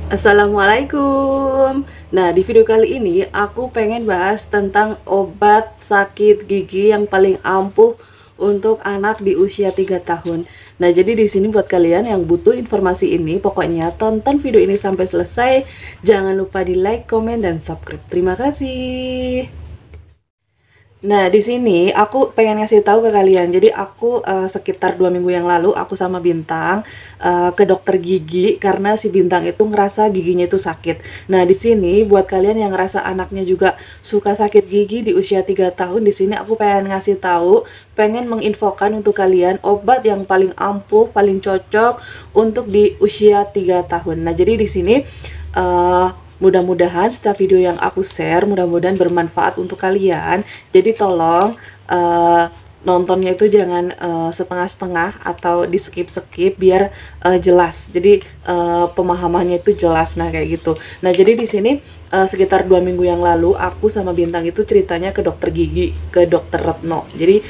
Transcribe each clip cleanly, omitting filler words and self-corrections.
Assalamualaikum. Nah, di video kali ini aku pengen bahas tentang obat sakit gigi yang paling ampuh untuk anak di usia 3 tahun. Nah, jadi di sini buat kalian yang butuh informasi ini, pokoknya tonton video ini sampai selesai. Jangan lupa di like, komen, dan subscribe. Terima kasih. Nah, di sini aku pengen ngasih tahu ke kalian. Jadi aku sekitar 2 minggu yang lalu aku sama Bintang ke dokter gigi karena si Bintang itu ngerasa giginya itu sakit. Nah, di sini buat kalian yang ngerasa anaknya juga suka sakit gigi di usia 3 tahun, di sini aku pengen ngasih tahu, pengen menginfokan untuk kalian obat yang paling ampuh, paling cocok untuk di usia 3 tahun. Nah, jadi di sini mudah-mudahan setiap video yang aku share mudah-mudahan bermanfaat untuk kalian. Jadi tolong nontonnya itu jangan setengah-setengah atau di skip-skip biar jelas. Jadi pemahamannya itu jelas. Nah, kayak gitu. Nah, jadi di sini sekitar 2 minggu yang lalu aku sama Bintang itu ceritanya ke dokter gigi, ke dokter Retno. Jadi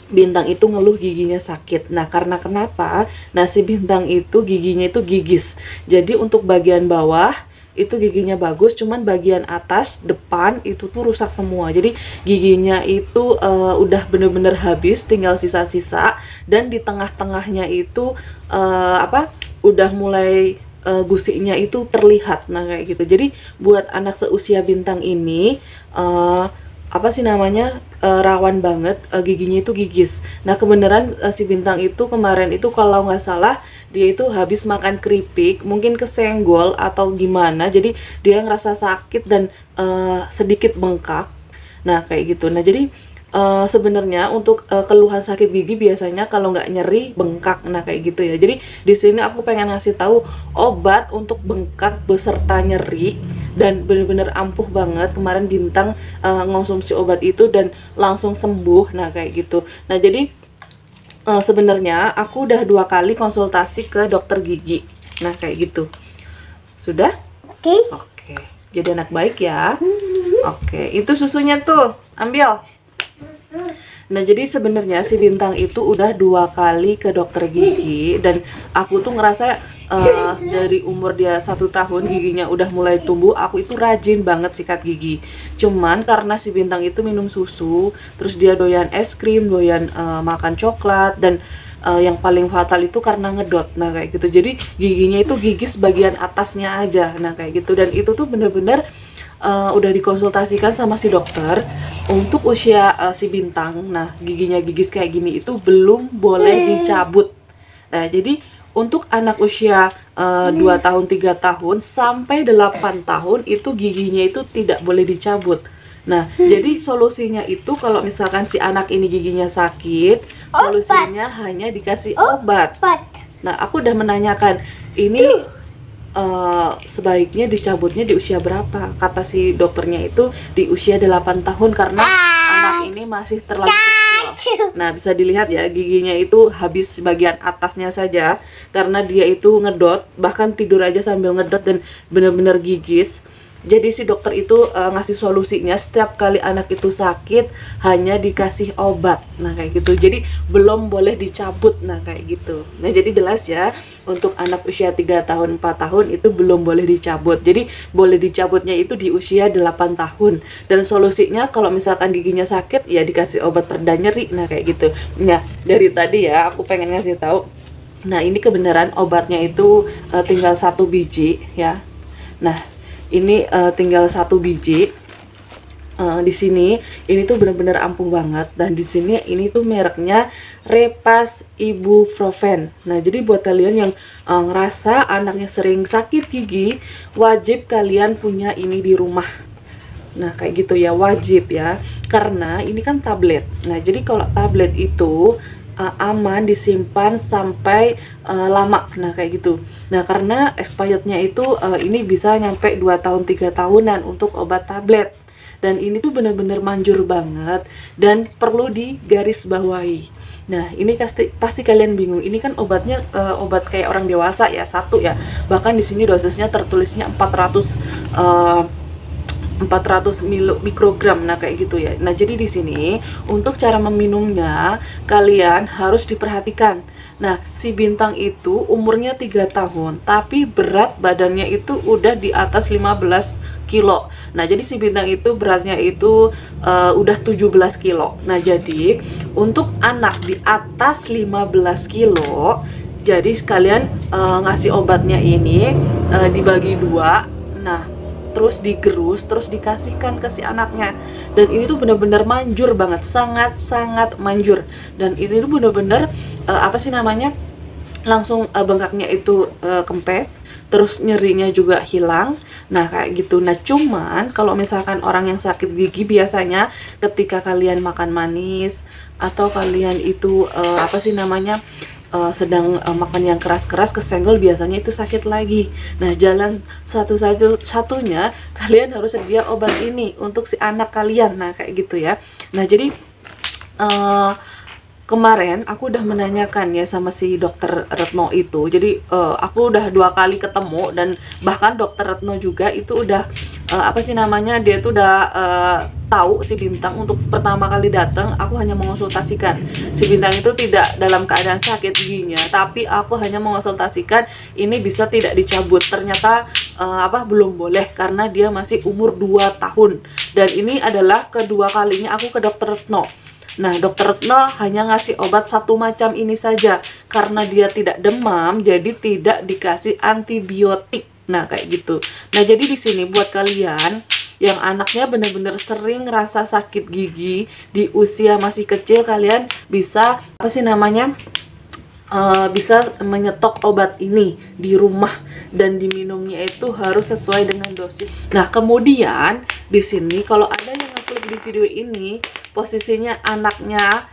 Bintang itu ngeluh giginya sakit. Nah, karena kenapa? Nah, si Bintang itu giginya itu gigis. Jadi untuk bagian bawah itu giginya bagus, cuman bagian atas depan itu tuh rusak semua. Jadi giginya itu udah bener-bener habis, tinggal sisa-sisa, dan di tengah-tengahnya itu udah mulai gusinya itu terlihat. Nah, kayak gitu. Jadi buat anak seusia Bintang ini apa sih namanya, rawan banget giginya itu gigis. Nah, kebenaran si Bintang itu kemarin itu kalau nggak salah dia itu habis makan keripik, mungkin kesenggol atau gimana, jadi dia ngerasa sakit dan sedikit bengkak. Nah, kayak gitu. Nah, jadi sebenarnya untuk keluhan sakit gigi biasanya kalau nggak nyeri bengkak. Nah, kayak gitu ya. Jadi di sini aku pengen ngasih tahu obat untuk bengkak beserta nyeri dan bener-bener ampuh banget. Kemarin Bintang ngonsumsi obat itu dan langsung sembuh. Nah, kayak gitu. Nah, jadi sebenarnya aku udah 2 kali konsultasi ke dokter gigi. Nah, kayak gitu. Sudah? Oke. Oke. Jadi anak baik ya. Oke, itu susunya tuh. Ambil. Nah, jadi sebenarnya si Bintang itu udah 2 kali ke dokter gigi dan aku tuh ngerasa dari umur dia 1 tahun giginya udah mulai tumbuh, aku itu rajin banget sikat gigi. Cuman karena si Bintang itu minum susu, terus dia doyan es krim, doyan makan coklat, dan yang paling fatal itu karena ngedot. Nah, kayak gitu. Jadi giginya itu gigis bagian atasnya aja. Nah, kayak gitu. Dan itu tuh bener-bener udah dikonsultasikan sama si dokter untuk usia si Bintang. Nah, giginya gigis kayak gini itu belum boleh dicabut. Nah, jadi untuk anak usia 2 tahun, 3 tahun sampai 8 tahun itu giginya itu tidak boleh dicabut. Nah, jadi solusinya itu kalau misalkan si anak ini giginya sakit, solusinya hanya dikasih obat. Nah, aku udah menanyakan ini sebaiknya dicabutnya di usia berapa? Kata si dokternya itu di usia 8 tahun karena anak ini masih terlalu kecil. Nah, bisa dilihat ya giginya itu habis bagian atasnya saja karena dia itu ngedot, bahkan tidur aja sambil ngedot dan benar-benar gigis. Jadi si dokter itu ngasih solusinya setiap kali anak itu sakit hanya dikasih obat. Nah, kayak gitu. Jadi belum boleh dicabut. Nah, kayak gitu. Nah, jadi jelas ya, untuk anak usia 3 tahun, 4 tahun itu belum boleh dicabut. Jadi boleh dicabutnya itu di usia 8 tahun. Dan solusinya kalau misalkan giginya sakit ya dikasih obat pereda nyeri. Nah, kayak gitu. Nah, dari tadi ya aku pengen ngasih tahu. Nah, ini kebenaran obatnya itu tinggal 1 biji ya. Nah, ini tinggal 1 biji. Di sini ini tuh bener-bener ampuh banget, dan di sini ini tuh mereknya Repas Ibuprofen. Nah, jadi buat kalian yang ngerasa anaknya sering sakit gigi, wajib kalian punya ini di rumah. Nah, kayak gitu ya, wajib ya, karena ini kan tablet. Nah, jadi kalau tablet itu aman disimpan sampai lama. Nah, kayak gitu. Nah, karena expirednya itu ini bisa nyampe 2 tahun 3 tahunan untuk obat tablet. Dan ini tuh bener-bener manjur banget dan perlu digarisbawahi. Nah, ini pasti kalian bingung. Ini kan obatnya obat kayak orang dewasa ya, satu ya. Bahkan di sini dosisnya tertulisnya 400 400 mikrogram, nah kayak gitu ya. Nah jadi di sini untuk cara meminumnya kalian harus diperhatikan. Nah si Bintang itu umurnya 3 tahun tapi berat badannya itu udah di atas 15 kilo. Nah jadi si Bintang itu beratnya itu udah 17 kilo. Nah jadi untuk anak di atas 15 kilo, jadi sekalian ngasih obatnya ini dibagi dua. Nah terus digerus, terus dikasihkan ke si anaknya. Dan ini tuh bener-bener manjur banget, sangat-sangat manjur. Dan ini tuh bener-bener apa sih namanya, langsung bengkaknya itu kempes, terus nyerinya juga hilang. Nah kayak gitu. Nah cuman kalau misalkan orang yang sakit gigi, biasanya ketika kalian makan manis atau kalian itu apa sih namanya, sedang makan yang keras-keras kesenggol, biasanya itu sakit lagi. Nah jalan satu-satunya kalian harus sedia obat ini untuk si anak kalian. Nah kayak gitu ya. Nah jadi kemarin aku udah menanyakan ya sama si dokter Retno itu. Jadi aku udah 2 kali ketemu, dan bahkan dokter Retno juga itu udah apa sih namanya, dia tuh udah tahu si Bintang untuk pertama kali datang. Aku hanya mengonsultasikan si Bintang itu tidak dalam keadaan sakit giginya, tapi aku hanya mengonsultasikan ini bisa tidak dicabut. Ternyata apa, belum boleh karena dia masih umur 2 tahun. Dan ini adalah kedua kalinya aku ke dokter Retno. Nah, dokter Retno hanya ngasih obat satu macam ini saja. Karena dia tidak demam, jadi tidak dikasih antibiotik. Nah, kayak gitu. Nah, jadi di sini buat kalian yang anaknya benar-benar sering rasa sakit gigi di usia masih kecil, kalian bisa apa sih namanya, bisa menyetok obat ini di rumah, dan diminumnya itu harus sesuai dengan dosis. Nah, kemudian di sini kalau ada yang ngeklik di video ini, posisinya anaknya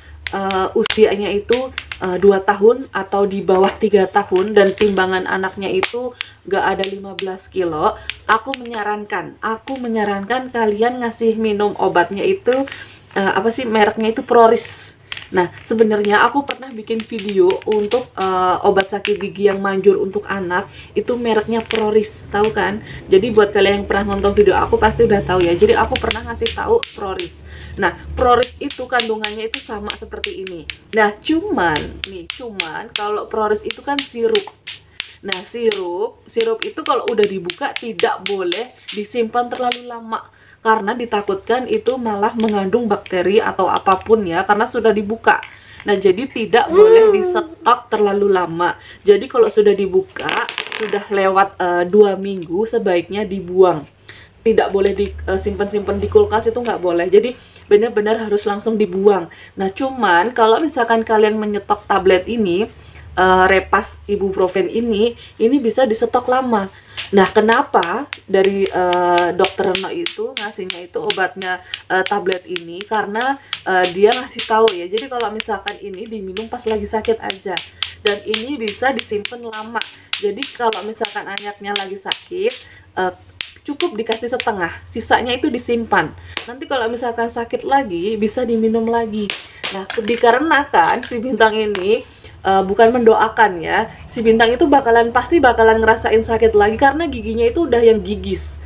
usianya itu 2 tahun atau di bawah 3 tahun, dan timbangan anaknya itu gak ada 15 kilo, aku menyarankan kalian ngasih minum obatnya itu apa sih mereknya itu, Proris. Nah, sebenarnya aku pernah bikin video untuk obat sakit gigi yang manjur untuk anak, itu mereknya Proris, tahu kan? Jadi buat kalian yang pernah nonton video aku pasti udah tahu ya. Jadi aku pernah ngasih tahu Proris. Nah, Proris itu kandungannya itu sama seperti ini. Nah, cuman kalau Proris itu kan sirup. Nah, sirup itu kalau udah dibuka tidak boleh disimpan terlalu lama, karena ditakutkan itu malah mengandung bakteri atau apapun ya, karena sudah dibuka. Nah, jadi tidak boleh disetok terlalu lama. Jadi kalau sudah dibuka, sudah lewat 2 minggu, sebaiknya dibuang. Tidak boleh disimpan-simpan di kulkas, itu nggak boleh. Jadi benar-benar harus langsung dibuang. Nah, cuman kalau misalkan kalian menyetok tablet ini, Repas ibuprofen ini bisa disetok lama. Nah, kenapa dari dokter Reno itu ngasihnya itu obatnya tablet ini? Karena dia ngasih tahu ya. Jadi kalau misalkan ini diminum pas lagi sakit aja, dan ini bisa disimpan lama. Jadi kalau misalkan anaknya lagi sakit, cukup dikasih setengah, sisanya itu disimpan. Nanti kalau misalkan sakit lagi bisa diminum lagi. Nah, dikarenakan si Bintang ini bukan mendoakan ya, si Bintang itu pasti bakalan ngerasain sakit lagi karena giginya itu udah yang gigis,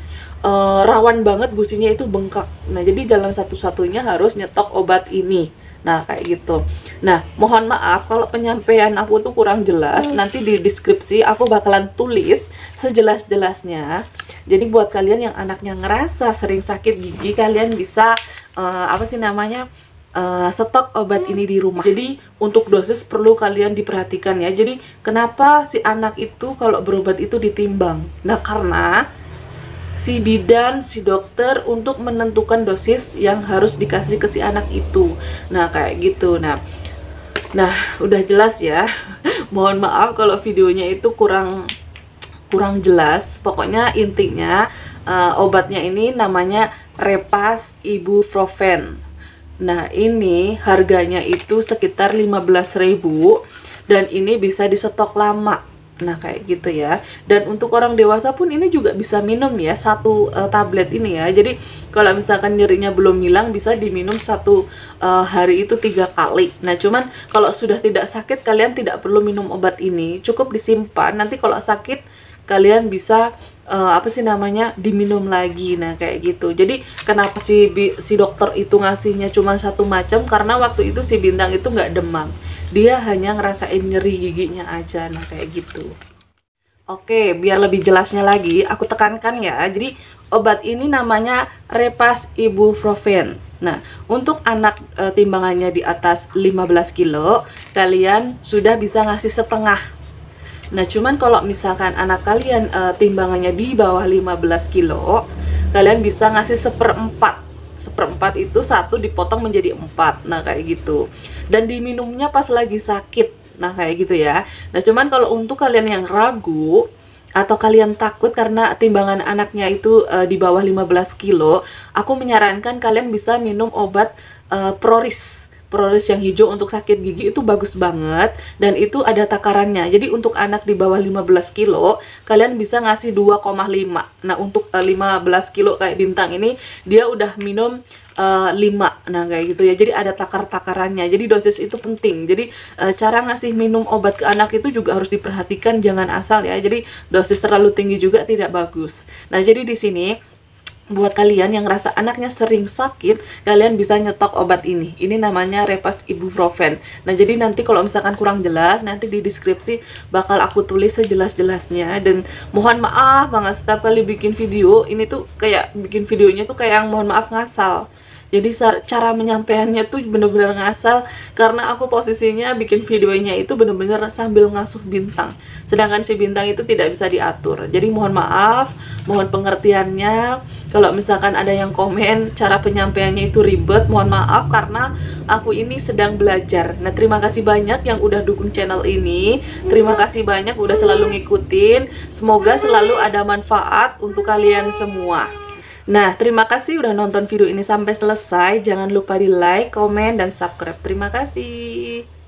rawan banget gusinya itu bengkak. Nah, jadi jalan satu-satunya harus nyetok obat ini. Nah, kayak gitu. Nah, mohon maaf kalau penyampaian aku tuh kurang jelas. Nanti di deskripsi aku bakalan tulis sejelas-jelasnya. Jadi buat kalian yang anaknya ngerasa sering sakit gigi, kalian bisa apa sih namanya, stok obat ini di rumah. Jadi untuk dosis perlu kalian diperhatikan ya. Jadi kenapa si anak itu kalau berobat itu ditimbang? Nah, karena si bidan, si dokter untuk menentukan dosis yang harus dikasih ke si anak itu. Nah, kayak gitu. Nah, udah jelas ya. Mohon maaf kalau videonya itu kurang jelas. Pokoknya intinya obatnya ini namanya Repas ibuprofen. Nah, ini harganya itu sekitar 15.000, dan ini bisa disetok lama. Nah, kayak gitu ya. Dan untuk orang dewasa pun ini juga bisa minum ya, satu tablet ini ya. Jadi kalau misalkan nyerinya belum hilang, bisa diminum satu hari itu 3 kali. Nah, cuman kalau sudah tidak sakit, kalian tidak perlu minum obat ini, cukup disimpan. Nanti kalau sakit kalian bisa apa sih namanya, diminum lagi. Nah kayak gitu. Jadi kenapa si dokter itu ngasihnya cuma satu macam, karena waktu itu si Bintang itu nggak demam, dia hanya ngerasain nyeri giginya aja. Nah kayak gitu. Oke, biar lebih jelasnya lagi aku tekankan ya. Jadi obat ini namanya Repas Ibuprofen. Nah, untuk anak timbangannya di atas 15 kilo, kalian sudah bisa ngasih setengah. Nah, cuman kalau misalkan anak kalian timbangannya di bawah 15 kilo, kalian bisa ngasih seperempat. Seperempat itu satu dipotong menjadi 4. Nah, kayak gitu. Dan diminumnya pas lagi sakit. Nah, kayak gitu ya. Nah, cuman kalau untuk kalian yang ragu atau kalian takut karena timbangan anaknya itu di bawah 15 kilo, aku menyarankan kalian bisa minum obat Proris. Proris yang hijau untuk sakit gigi itu bagus banget, dan itu ada takarannya. Jadi untuk anak di bawah 15 kilo kalian bisa ngasih 2,5. Nah untuk 15 kilo kayak Bintang ini dia udah minum 5. Nah kayak gitu ya. Jadi ada takarannya. Jadi dosis itu penting. Jadi cara ngasih minum obat ke anak itu juga harus diperhatikan, jangan asal ya. Jadi dosis terlalu tinggi juga tidak bagus. Nah jadi di sini buat kalian yang ngerasa anaknya sering sakit, kalian bisa nyetok obat ini. Ini namanya Repas Ibuprofen. Nah, jadi nanti kalau misalkan kurang jelas, nanti di deskripsi bakal aku tulis sejelas-jelasnya. Dan mohon maaf banget setiap kali bikin video, ini tuh kayak bikin videonya tuh kayak yang mohon maaf ngasal. Jadi cara menyampaikannya tuh bener-bener ngasal, karena aku posisinya bikin videonya itu bener-bener sambil ngasuh Bintang, sedangkan si Bintang itu tidak bisa diatur. Jadi mohon maaf, mohon pengertiannya. Kalau misalkan ada yang komen cara penyampaiannya itu ribet, mohon maaf karena aku ini sedang belajar. Nah terima kasih banyak yang udah dukung channel ini, terima kasih banyak udah selalu ngikutin. Semoga selalu ada manfaat untuk kalian semua. Nah, terima kasih udah nonton video ini sampai selesai. Jangan lupa di like, komen, dan subscribe. Terima kasih.